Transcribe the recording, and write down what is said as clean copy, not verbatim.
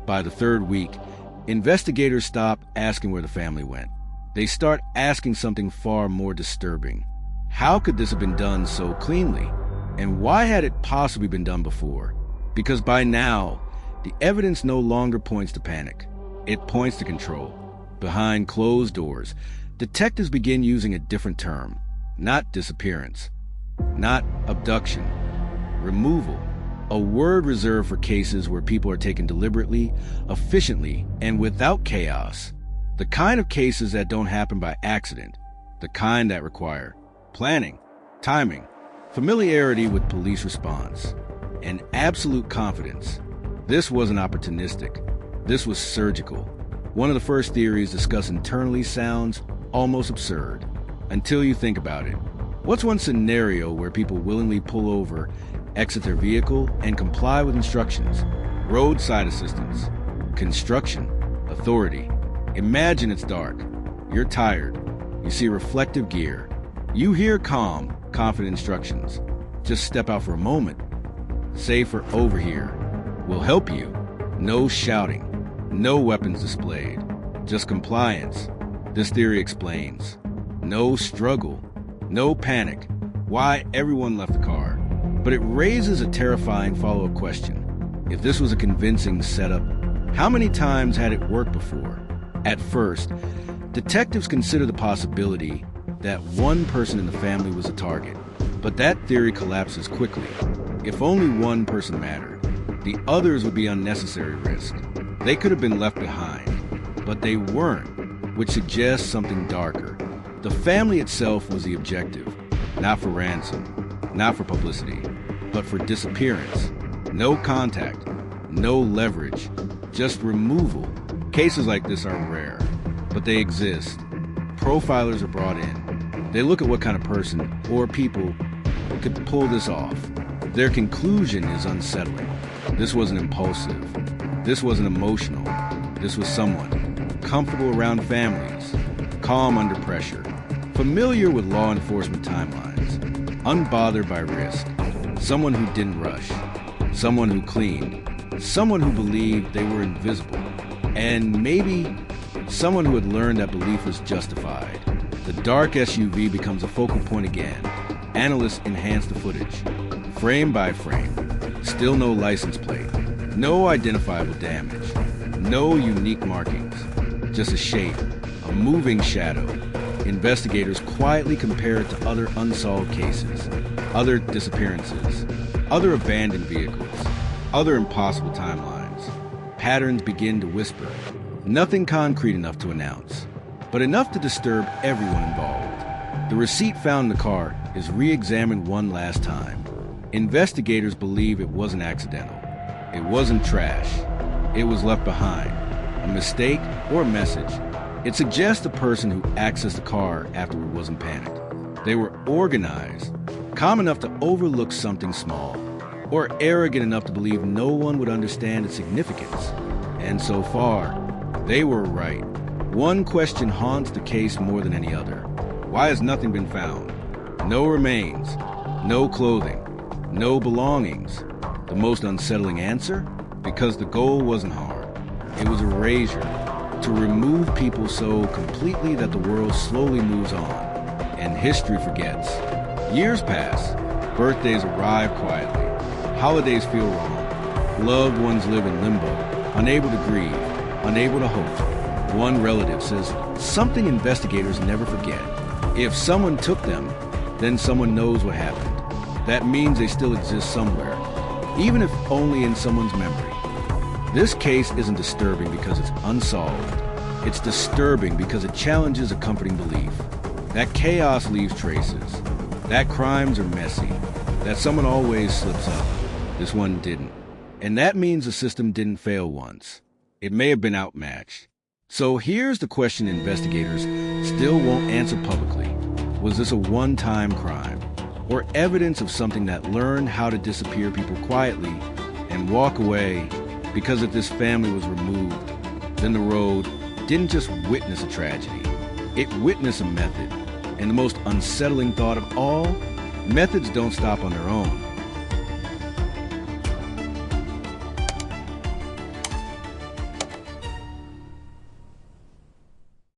By the third week, investigators stop asking where the family went. They start asking something far more disturbing. How could this have been done so cleanly? And why had it possibly been done before? Because by now, the evidence no longer points to panic. It points to control. Behind closed doors, detectives begin using a different term. Not disappearance. Not abduction. Removal. A word reserved for cases where people are taken deliberately, efficiently, and without chaos. The kind of cases that don't happen by accident. The kind that require planning, timing, familiarity with police response, and absolute confidence. This wasn't opportunistic. This was surgical. One of the first theories discussed internally sounds almost absurd, until you think about it. What's one scenario where people willingly pull over, exit their vehicle, and comply with instructions? Roadside assistance, construction, authority. Imagine it's dark. You're tired. You see reflective gear. You hear calm, confident instructions. Just step out for a moment. Safer over here. We'll help you. No shouting. No weapons displayed. Just compliance. This theory explains. No struggle. No panic. Why everyone left the car. But it raises a terrifying follow-up question. If this was a convincing setup, how many times had it worked before? At first, detectives consider the possibility that one person in the family was a target. But that theory collapses quickly. If only one person mattered, the others would be unnecessary risk. They could have been left behind, but they weren't, which suggests something darker. The family itself was the objective, not for ransom, not for publicity, but for disappearance. No contact, no leverage, just removal. Cases like this are rare, but they exist. Profilers are brought in. They look at what kind of person or people could pull this off. Their conclusion is unsettling. This wasn't impulsive. This wasn't emotional. This was someone comfortable around families, calm under pressure, familiar with law enforcement timelines, unbothered by risk, someone who didn't rush, someone who cleaned, someone who believed they were invisible, and maybe someone who had learned that belief was justified. The dark SUV becomes a focal point again. Analysts enhance the footage, frame by frame. Still no license plate, no identifiable damage, no unique markings, just a shape, a moving shadow. Investigators quietly compare it to other unsolved cases, other disappearances, other abandoned vehicles, other impossible timelines. Patterns begin to whisper. Nothing concrete enough to announce, but enough to disturb everyone involved. The receipt found in the car is re-examined one last time. Investigators believe it wasn't accidental. It wasn't trash. It was left behind. A mistake or a message. It suggests the person who accessed the car afterward wasn't panicked. They were organized, calm enough to overlook something small, or arrogant enough to believe no one would understand its significance. And so far, they were right. One question haunts the case more than any other. Why has nothing been found? No remains, no clothing, no belongings. The most unsettling answer? Because the goal wasn't harm. It was erasure, to remove people so completely that the world slowly moves on, and history forgets. Years pass, birthdays arrive quietly, holidays feel wrong, loved ones live in limbo, unable to grieve, unable to hope. One relative says something investigators never forget. If someone took them, then someone knows what happened. That means they still exist somewhere, even if only in someone's memory. This case isn't disturbing because it's unsolved. It's disturbing because it challenges a comforting belief. That chaos leaves traces. That crimes are messy. That someone always slips up. This one didn't. And that means the system didn't fail once. It may have been outmatched. So here's the question investigators still won't answer publicly. Was this a one-time crime? Or evidence of something that learned how to disappear people quietly and walk away because if this family was removed, then the road didn't just witness a tragedy. It witnessed a method. And the most unsettling thought of all, methods don't stop on their own.